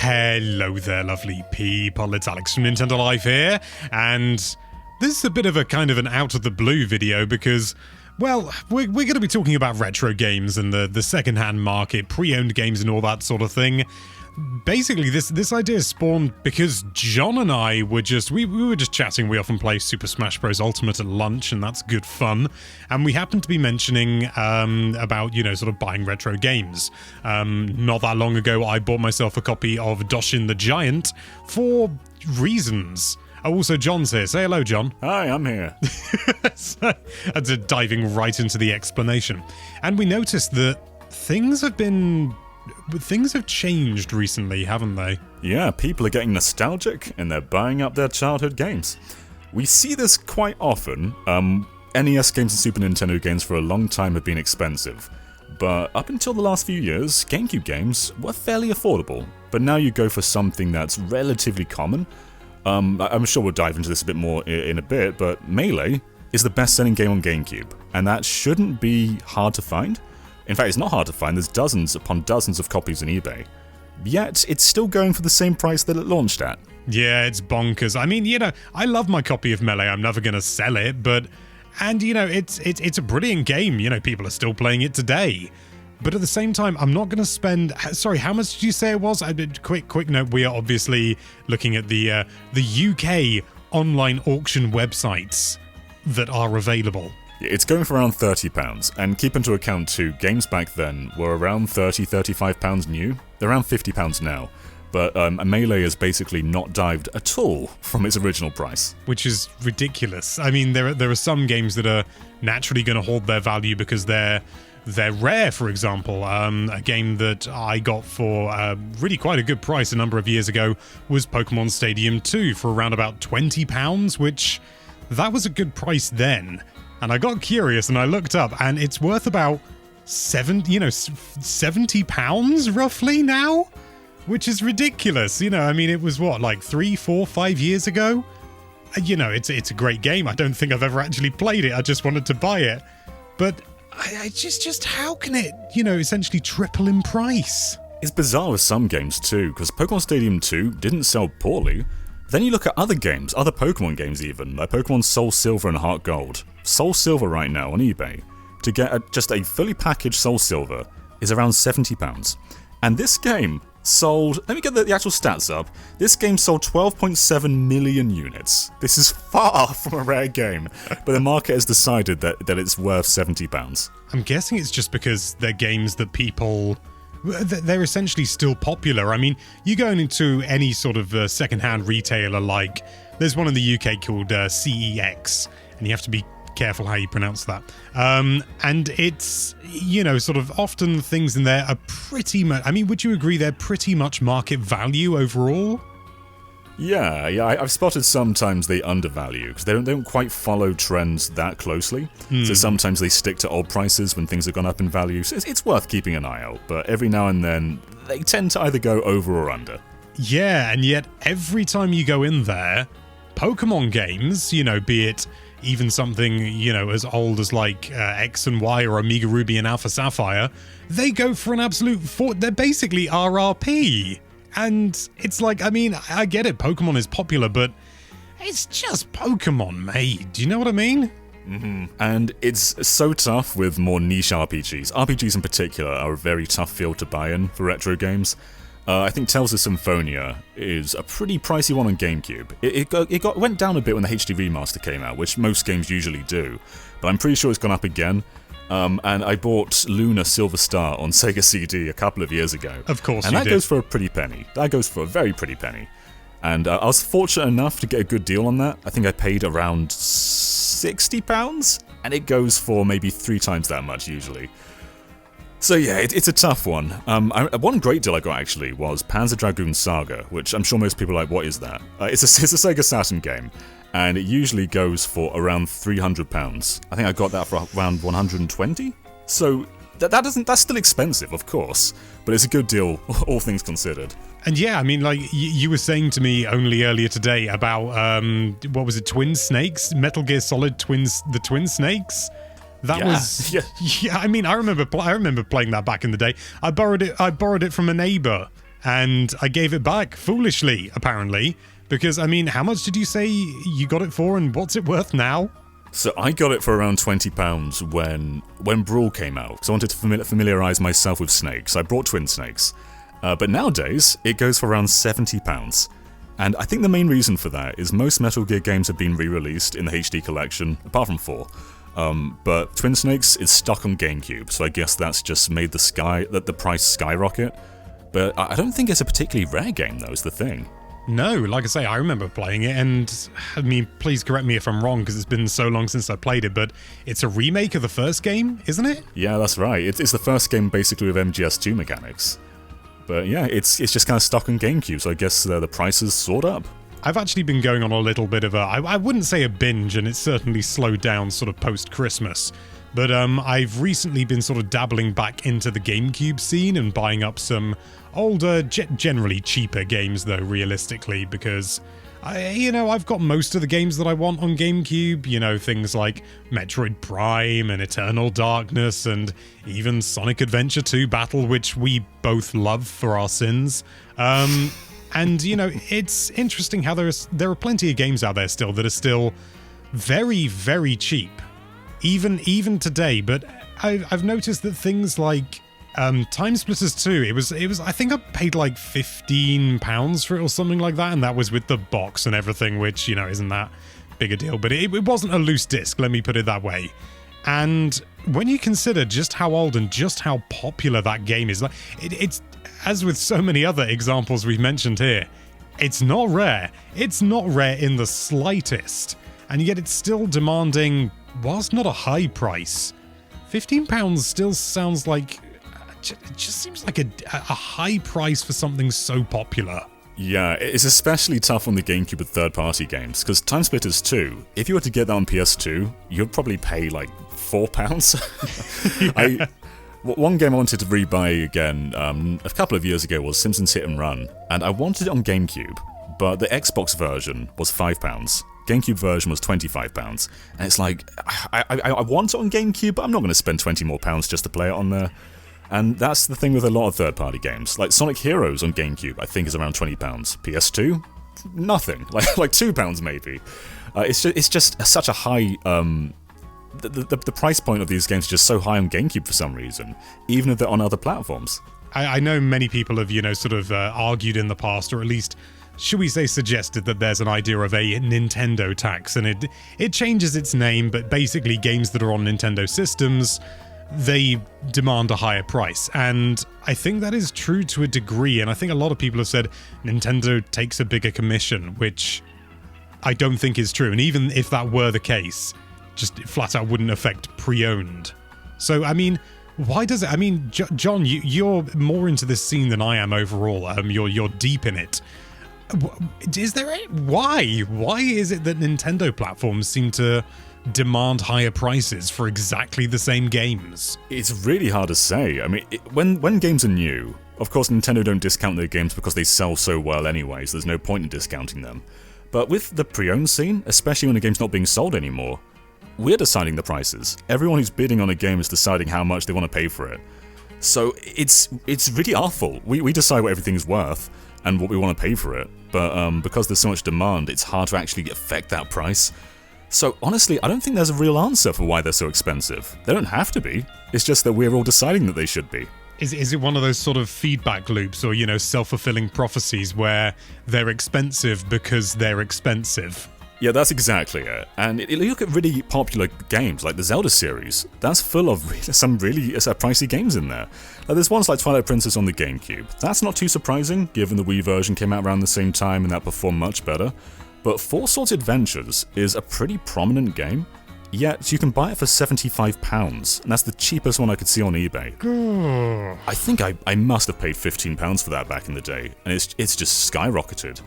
Hello there, lovely people. It's Alex from Nintendo Life here, and this is a bit of a kind of an out-of-the-blue video because, well, we're going to be talking about retro games and the second-hand market, pre-owned games and all that sort of thing. Basically, this idea spawned because John and I were we were just chatting. We often play Super Smash Bros. Ultimate at lunch, and that's good fun. And we happened to be mentioning about, sort of buying retro games. Not that long ago, I bought myself a copy of Doshin the Giant for reasons. Oh, also, John's here. Say hello, John. Hi, I'm here. So, diving right into the explanation. And we noticed that things have changed recently, haven't they? Yeah, people are getting nostalgic and they're buying up their childhood games. We see this quite often. NES games and Super Nintendo games for a long time have been expensive. But up until the last few years, GameCube games were fairly affordable. But now you go for something that's relatively common. I'm sure we'll dive into this a bit more in a bit, but Melee is the best-selling game on GameCube. And that shouldn't be hard to find. In fact, it's not hard to find. There's dozens upon dozens of copies on eBay. Yet, it's still going for the same price that it launched at. Yeah, it's bonkers. I mean, I love my copy of Melee. I'm never going to sell it, it's a brilliant game. People are still playing it today. But at the same time, I'm not going to spend... Sorry, how much did you say it was? Quick note, we are obviously looking at the UK online auction websites that are available. It's going for around £30, and keep into account too, games back then were around £30-35 new. They're around £50 now, but Melee has basically not dived at all from its original price. Which is ridiculous. I mean, there are some games that are naturally going to hold their value because they're rare, for example. A game that I got for really quite a good price a number of years ago was Pokemon Stadium 2 for around about £20, which that was a good price then. And I got curious and I looked up, and it's worth about £70 roughly now, which is ridiculous. I mean, it was like 3, 4, 5 years ago. It's a great game. I don't think I've ever actually played it. I just wanted to buy it, but I just how can it essentially triple in price? It's bizarre with some games too, because Pokemon Stadium 2 didn't sell poorly. Then you look at other games, other Pokemon games even, like Pokemon Soul Silver and Heart Gold. Soul Silver right now on eBay, to get just a fully packaged Soul Silver, is around £70. And this game sold, let me get the actual stats up, this game sold 12.7 million units. This is far from a rare game, but the market has decided that it's worth £70. I'm guessing it's just because they're games that they're essentially still popular. I mean, you go into any sort of second-hand retailer, like there's one in the UK called CEX, and you have to be careful how you pronounce that. And it's, sort of often things in there are pretty much, I mean, would you agree they're pretty much market value overall? Yeah, I've spotted sometimes they undervalue, because they don't quite follow trends that closely. So sometimes they stick to old prices when things have gone up in value. So it's worth keeping an eye out, but every now and then they tend to either go over or under. Yeah, and yet every time you go in there, Pokemon games, be it even something, as old as like X and Y or Omega Ruby and Alpha Sapphire, they go for an absolute they're basically RRP. And it's like, I mean, I get it, Pokemon is popular, but it's just Pokemon made. Do you know what I mean? Mm-hmm. And it's so tough with more niche RPGs. RPGs in particular are a very tough field to buy in for retro games. I think Tales of Symphonia is a pretty pricey one on GameCube. It went down a bit when the HD remaster came out, which most games usually do, but I'm pretty sure it's gone up again. And I bought Luna Silver Star on Sega CD a couple of years ago. Of course, and that goes for a pretty penny. That goes for a very pretty penny. And I was fortunate enough to get a good deal on that. I think I paid around £60, and it goes for maybe 3 times that much usually. So yeah, it's a tough one. One great deal I got actually was Panzer Dragoon Saga, which I'm sure most people are like, what is that? It's a Sega Saturn game, and it usually goes for around £300. I think I got that for around 120. So that's still expensive, of course, but it's a good deal, all things considered. And yeah, I mean, like you were saying to me only earlier today about what was it, Twin Snakes, Metal Gear Solid the Twin Snakes. That was yeah. I mean, I remember playing that back in the day. I borrowed it from a neighbor, and I gave it back foolishly, apparently, because, I mean, how much did you say you got it for, and what's it worth now? So I got it for around £20 when Brawl came out, because I wanted to familiarise myself with snakes. I brought twin snakes. But nowadays, it goes for around £70. And I think the main reason for that is most Metal Gear games have been re-released in the HD collection, apart from 4. But Twin Snakes is stuck on GameCube, so I guess that's just made the price skyrocket. But I don't think it's a particularly rare game, though, is the thing. No, like I say, I remember playing it, and I mean, please correct me if I'm wrong, because it's been so long since I played it, but it's a remake of the first game, isn't it? Yeah, that's right. It's the first game basically with MGS2 mechanics. But yeah, it's just kind of stuck on GameCube, so I guess the prices soared up. I've actually been going on a little bit of I wouldn't say a binge, and it's certainly slowed down sort of post-Christmas, but I've recently been sort of dabbling back into the GameCube scene and buying up some older, generally cheaper games, though, realistically, because I've got most of the games that I want on GameCube, things like Metroid Prime and Eternal Darkness and even Sonic Adventure 2 Battle, which we both love for our sins. And, it's interesting how there are plenty of games out there still that are still very, very cheap, even today. But I've noticed that things like Time Splitters 2, it was I think I paid like £15 for it or something like that, and that was with the box and everything, which, isn't that big a deal, but it wasn't a loose disc, let me put it that way. And when you consider just how old and just how popular that game is, like it's as with so many other examples we've mentioned here, it's not rare. It's not rare in the slightest, and yet it's still demanding, whilst not a high price, £15 still sounds like it just seems like a high price for something so popular. Yeah, it's especially tough on the GameCube with third-party games, because Time Splitters 2, if you were to get that on PS2, you'd probably pay like £4. Yeah. One game I wanted to rebuy again a couple of years ago was Simpsons Hit and Run, and I wanted it on GameCube, but the Xbox version was £5. GameCube version was £25, and it's like, I want it on GameCube, but I'm not going to spend £20 more just to play it on there. And that's the thing with a lot of third-party games. Like Sonic Heroes on GameCube, I think is around £20. PS2, nothing. Like £2 maybe. It's just such a high. The price point of these games is just so high on GameCube for some reason, even if they're on other platforms. I know many people have sort of argued in the past, or at least, should we say, suggested that there's an idea of a Nintendo tax, and it changes its name, but basically games that are on Nintendo systems, they demand a higher price. And I think that is true to a degree, and I think a lot of people have said Nintendo takes a bigger commission, which I don't think is true. And even if that were the case, just flat out wouldn't affect pre-owned. So, I mean, why does it? I mean, John, you're more into this scene than I am overall. You're deep in it. Is there why? Why is it that Nintendo platforms seem to demand higher prices for exactly the same games? It's really hard to say. I mean, when games are new, of course Nintendo don't discount their games because they sell so well anyway, so there's no point in discounting them. But with the pre-owned scene, especially when a game's not being sold anymore, we're deciding the prices. Everyone who's bidding on a game is deciding how much they want to pay for it. So it's really our fault. We decide what everything's worth and what we want to pay for it, but because there's so much demand, it's hard to actually affect that price. So honestly, I don't think there's a real answer for why they're so expensive. They don't have to be. It's just that we're all deciding that they should be. Is it one of those sort of feedback loops or, self-fulfilling prophecies where they're expensive because they're expensive? Yeah, that's exactly it. And you look at really popular games like the Zelda series, that's full of some really pricey games in there. There's ones like Twilight Princess on the GameCube. That's not too surprising, given the Wii version came out around the same time and that performed much better. But Four Swords Adventures is a pretty prominent game, yet you can buy it for £75, and that's the cheapest one I could see on eBay. I think I must have paid £15 for that back in the day, and it's just skyrocketed.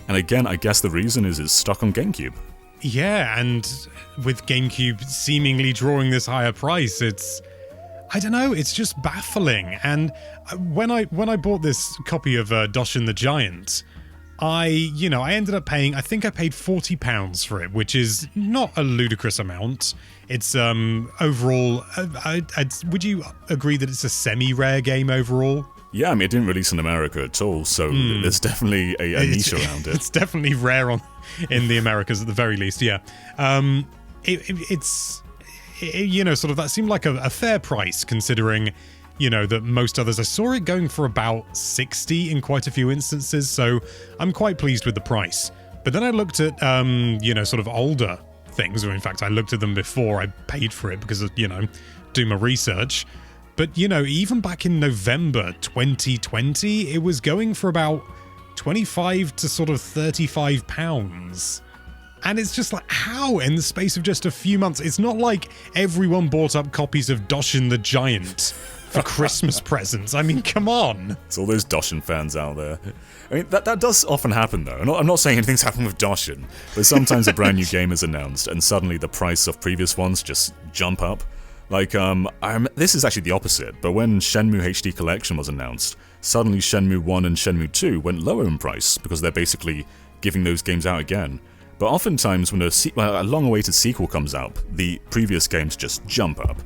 And again, I guess the reason is it's stuck on GameCube. Yeah, and with GameCube seemingly drawing this higher price, I don't know, it's just baffling. And when I bought this copy of Doshin the Giant, I ended up paying, I think I paid £40 for it, which is not a ludicrous amount. It's overall, would you agree that it's a semi-rare game overall? Yeah, I mean, it didn't release in America at all, so there's definitely a niche around it. It's definitely rare in the Americas at the very least, yeah. It's sort of that seemed like a fair price considering, that most others, I saw it going for about 60 in quite a few instances, so I'm quite pleased with the price. But then I looked at, sort of older things, or in fact, I looked at them before I paid for it because of, do my research. But, even back in November 2020, it was going for about 25 to sort of 35 pounds. And it's just like, how in the space of just a few months? It's not like everyone bought up copies of Doshin the Giant for Christmas presents. I mean, come on. It's all those Doshin fans out there. I mean, that does often happen, though. I'm not saying anything's happened with Doshin, but sometimes a brand new game is announced, and suddenly the price of previous ones just jump up. Like, this is actually the opposite, but when Shenmue HD Collection was announced, suddenly Shenmue 1 and Shenmue 2 went lower in price, because they're basically giving those games out again. But oftentimes when a long-awaited sequel comes out, the previous games just jump up.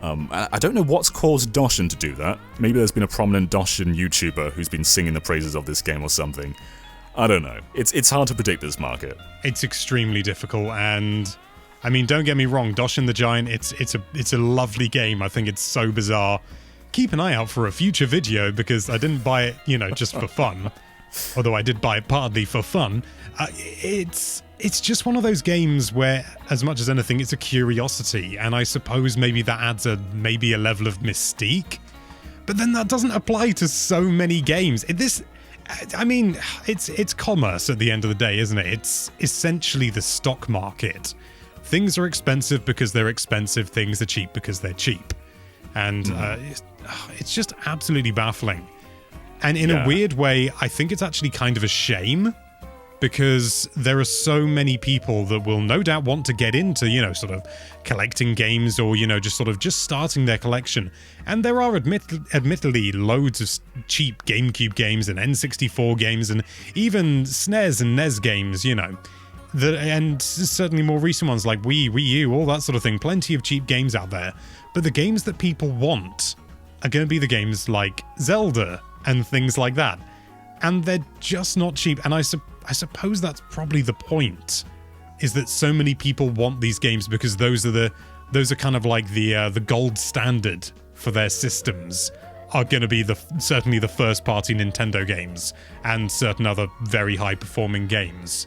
I don't know what's caused Doshin to do that. Maybe there's been a prominent Doshin YouTuber who's been singing the praises of this game or something. I don't know. It's hard to predict this market. It's extremely difficult, and I mean, don't get me wrong, Doshin the Giant, it's a lovely game. I think it's so bizarre. Keep an eye out for a future video because I didn't buy it, just for fun. Although I did buy it partly for fun. It's just one of those games where, as much as anything, it's a curiosity, and I suppose maybe that adds a level of mystique. But then that doesn't apply to so many games. It's commerce at the end of the day, isn't it? It's essentially the stock market. Things are expensive because they're expensive. Things are cheap because they're cheap. And it's just absolutely baffling. And in a weird way, I think it's actually kind of a shame because there are so many people that will no doubt want to get into, sort of collecting games or, just starting their collection. And there are admittedly loads of cheap GameCube games and N64 games and even SNES and NES games, and certainly more recent ones like Wii U, all that sort of thing. Plenty of cheap games out there. But the games that people want are going to be the games like Zelda and things like that. And they're just not cheap. And I suppose that's probably the point, is that so many people want these games because those are kind of like the gold standard for their systems, are going to be certainly the first party Nintendo games and certain other very high performing games.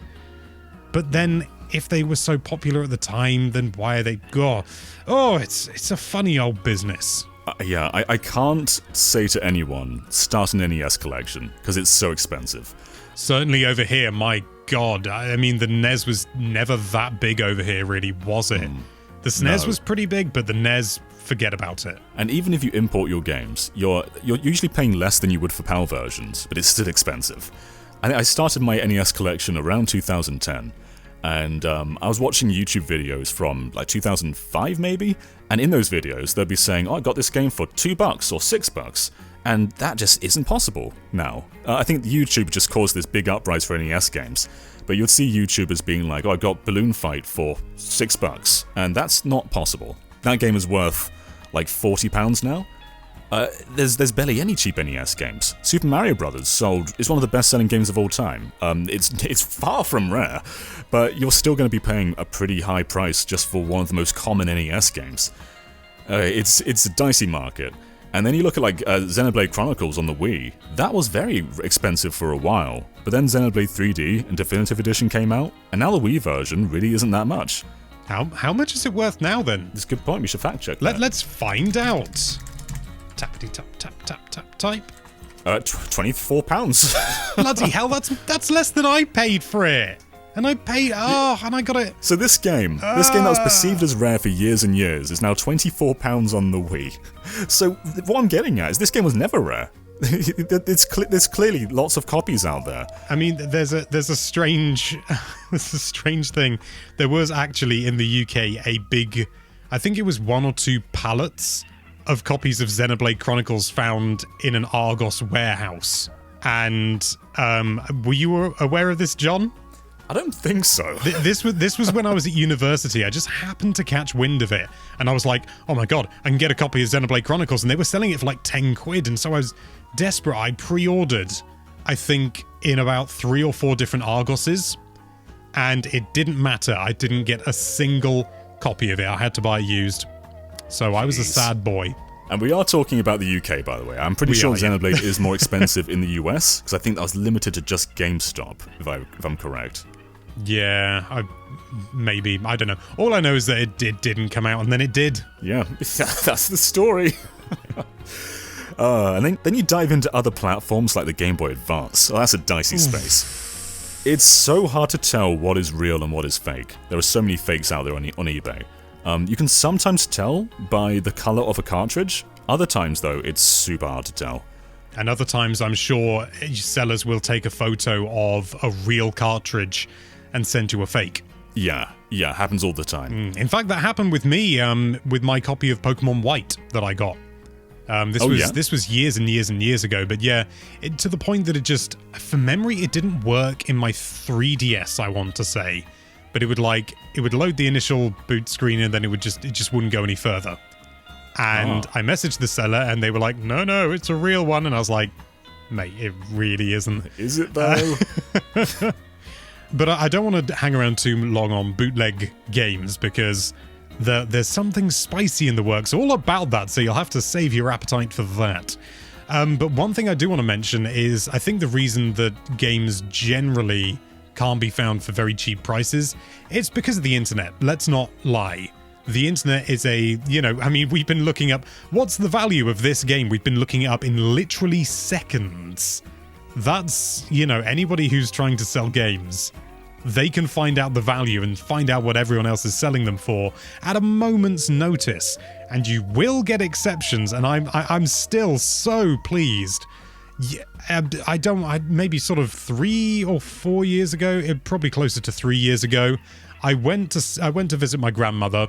But then if they were so popular at the time, then why are they it's a funny old business. I can't say to anyone, start an NES collection, because it's so expensive. Certainly over here, my God. I mean, the NES was never that big over here, really, was it? The SNES was pretty big, but the NES, forget about it. And even if you import your games, you're usually paying less than you would for PAL versions, but it's still expensive. I started my NES collection around 2010, and I was watching YouTube videos from like 2005 maybe, and in those videos they'd be saying, I got this game for $2 or $6, and that just isn't possible now. I think YouTube just caused this big uprise for NES games, but you'd see YouTubers being like, I got Balloon Fight for $6, and that's not possible. That game is worth like £40 now. There's barely any cheap NES games. Super Mario Bros. Is one of the best-selling games of all time. It's far from rare, but you're still going to be paying a pretty high price just for one of the most common NES games. It's a dicey market. And then you look at like Xenoblade Chronicles on the Wii. That was very expensive for a while, but then Xenoblade 3D and Definitive Edition came out, and now the Wii version really isn't that much. How much is it worth now then? That's a good point. We should fact check that. Let's find out. Tappity tap tap tap tap type. £24. Bloody hell, that's less than I paid for it. And I paid, and I got it. So this game that was perceived as rare for years and years, is now £24 on the Wii. So what I'm getting at is this game was never rare. There's clearly lots of copies out there. I mean, there's a strange thing. There was actually in the UK a big, I think it was 1 or 2 pallets of copies of Xenoblade Chronicles found in an Argos warehouse. And were you aware of this, John? I don't think so. This was when I was at university. I just happened to catch wind of it, and I was like, "Oh my god, I can get a copy of Xenoblade Chronicles!" And they were selling it for like 10 quid, and so I was desperate, I pre-ordered, I think, in about 3 or 4 different Argoses, and it didn't matter. I didn't get a single copy of it. I had to buy it used. So I was a sad boy. And we are talking about the UK, by the way. I'm pretty sure Xenoblade is more expensive in the US, because I think that was limited to just GameStop, if I'm correct. Yeah, maybe. I don't know. All I know is that it didn't come out, and then it did. Yeah, that's the story. And then you dive into other platforms like the Game Boy Advance. Oh, that's a dicey space. It's so hard to tell what is real and what is fake. There are so many fakes out there on eBay. You can sometimes tell by the color of a cartridge. Other times, though, it's super hard to tell. And other times, I'm sure sellers will take a photo of a real cartridge and send you a fake. Yeah, happens all the time. In fact, that happened with me with my copy of Pokemon White that I got. This was years and years and years ago, but yeah, to the point that it just, from memory, it didn't work in my 3DS, I want to say. But it would load the initial boot screen and then it just wouldn't go any further. And I messaged the seller and they were like, no, it's a real one. And I was like, mate, it really isn't. Is it though? But I don't want to hang around too long on bootleg games because there's something spicy in the works all about that, so you'll have to save your appetite for that. But one thing I do want to mention is I think the reason that games generally can't be found for very cheap prices, it's because of the internet. Let's not lie. The internet is we've been looking up, what's the value of this game? We've been looking it up in literally seconds. That's, anybody who's trying to sell games, they can find out the value and find out what everyone else is selling them for at a moment's notice. And you will get exceptions, and I'm still so pleased. Yeah, maybe sort of 3 or 4 years ago, probably closer to 3 years ago, I went to visit my grandmother,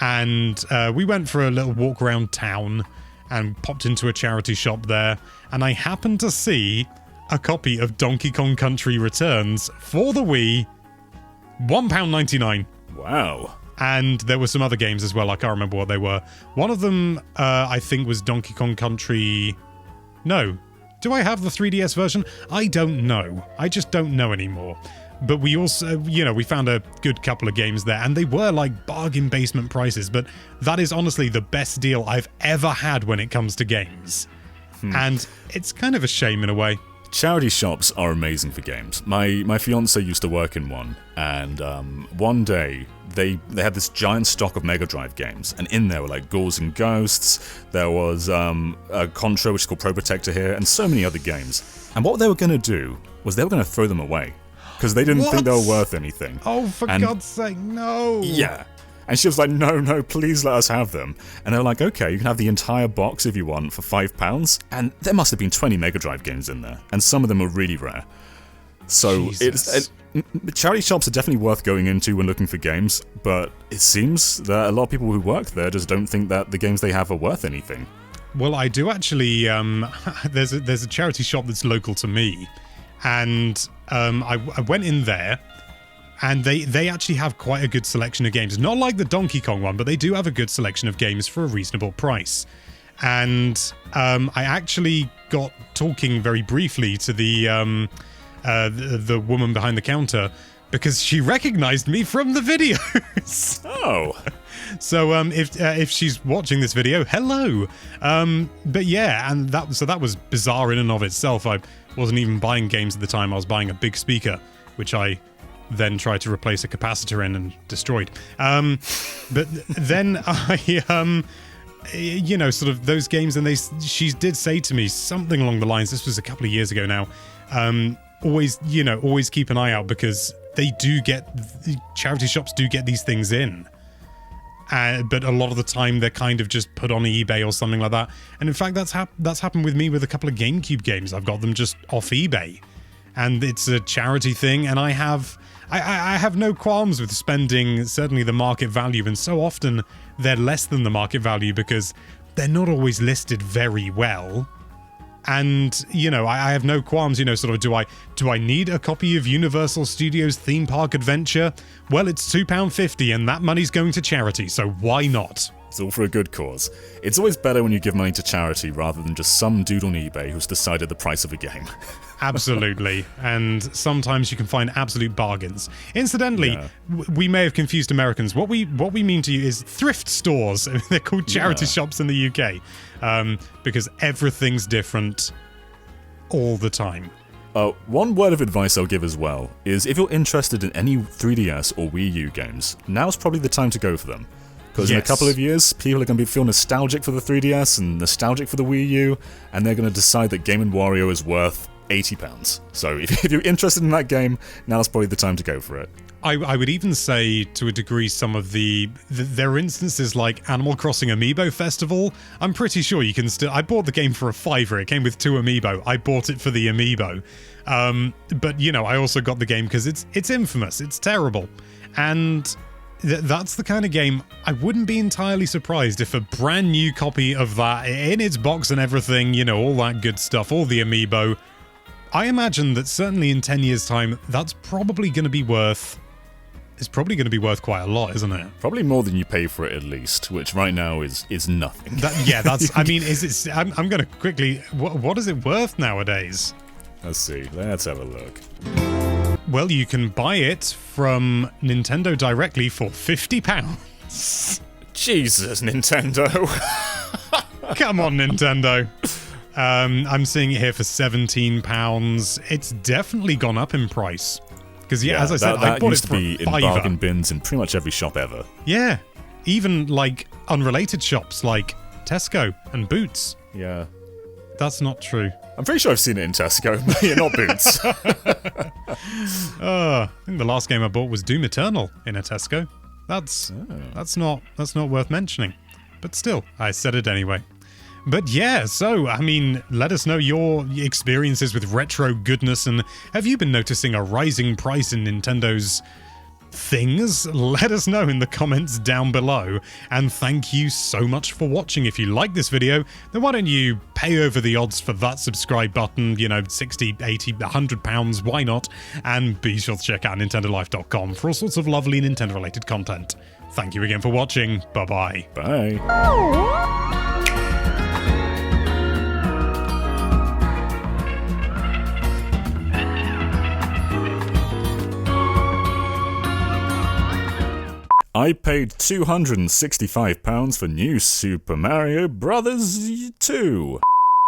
and we went for a little walk around town and popped into a charity shop there, and I happened to see a copy of Donkey Kong Country Returns for the Wii, £1.99. Wow. And there were some other games as well, I can't remember what they were. One of them, I think, was Donkey Kong Country... No. Do I have the 3DS version? I don't know. I just don't know anymore. But we also, we found a good couple of games there, and they were like bargain basement prices, but that is honestly the best deal I've ever had when it comes to games. And it's kind of a shame in a way. Charity shops are amazing for games. My fiance used to work in one, and one day they had this giant stock of Mega Drive games, and in there were like Ghouls and Ghosts, there was a Contra, which is called Pro Protector here, and so many other games. And what they were going to do was they were going to throw them away, because they didn't think they were worth anything. Oh, for God's sake, no! Yeah. And she was like, no, please let us have them. And they were like, okay, you can have the entire box if you want for £5. And there must have been 20 Mega Drive games in there. And some of them were really rare. So charity shops are definitely worth going into when looking for games. But it seems that a lot of people who work there just don't think that the games they have are worth anything. Well, I do actually. There's a charity shop that's local to me. And I went in there. And they actually have quite a good selection of games. Not like the Donkey Kong one, but they do have a good selection of games for a reasonable price. And I actually got talking very briefly to the woman behind the counter because she recognized me from the videos. Oh. So if she's watching this video, hello. But yeah, and that was bizarre in and of itself. I wasn't even buying games at the time. I was buying a big speaker, which I then tried to replace a capacitor in and destroyed. But then I, sort of those games, and she did say to me something along the lines, this was a couple of years ago now, always keep an eye out because charity shops do get these things in. But a lot of the time they're kind of just put on eBay or something like that. And in fact, that's happened with me with a couple of GameCube games. I've got them just off eBay. And it's a charity thing, and I have no qualms with spending certainly the market value, and so often they're less than the market value because they're not always listed very well. And, I have no qualms, sort of, do I need a copy of Universal Studios Theme Park Adventure? Well, it's £2.50 and that money's going to charity, so why not? It's all for a good cause. It's always better when you give money to charity rather than just some dude on eBay who's decided the price of a game. Absolutely. And sometimes you can find absolute bargains. Incidentally, we may have confused Americans. What we mean to you is thrift stores. They're called charity shops in the UK. Because everything's different all the time. One word of advice I'll give as well is if you're interested in any 3DS or Wii U games, now's probably the time to go for them. Because in a couple of years, people are going to feel nostalgic for the 3DS and nostalgic for the Wii U, and they're going to decide that Game & Wario is worth £80. So if you're interested in that game, now's probably the time to go for it. I would even say, to a degree, some of there are instances like Animal Crossing Amiibo Festival. I'm pretty sure you can still... I bought the game for a £5. It came with 2 Amiibo. I bought it for the Amiibo. But, you know, I also got the game because it's infamous. It's terrible. And... that's the kind of game I wouldn't be entirely surprised if a brand new copy of that, in its box and everything, you know, all that good stuff, all the amiibo, I imagine that certainly in 10 years' time, that's probably going to be worth... It's probably going to be worth quite a lot, isn't it? Probably more than you pay for it at least, which right now is nothing. That's... I mean, is it... I'm going to quickly... What is it worth nowadays? Let's see. Let's have a look. Well, you can buy it from Nintendo directly for £50. Jesus, Nintendo. Come on, Nintendo. I'm seeing it here for £17. It's definitely gone up in price. Because, as I said, I bought it for used to be in bargain bins in pretty much every shop ever. Yeah. Even, like, unrelated shops like Tesco and Boots. Yeah. That's not true. I'm pretty sure I've seen it in Tesco, but yeah, not Boots. I think the last game I bought was Doom Eternal in a Tesco. That's not worth mentioning. But still, I said it anyway. But yeah, so, I mean, let us know your experiences with retro goodness, and have you been noticing a rising price in Nintendo's things? Let us know in the comments down below, and thank you so much for watching. If you like this video, then why don't you pay over the odds for that subscribe button, you know, 60, 80, £100, why not? And be sure to check out nintendolife.com for all sorts of lovely Nintendo related content. Thank you again for watching. Bye-bye. Bye. I paid £265 for New Super Mario Bros. 2.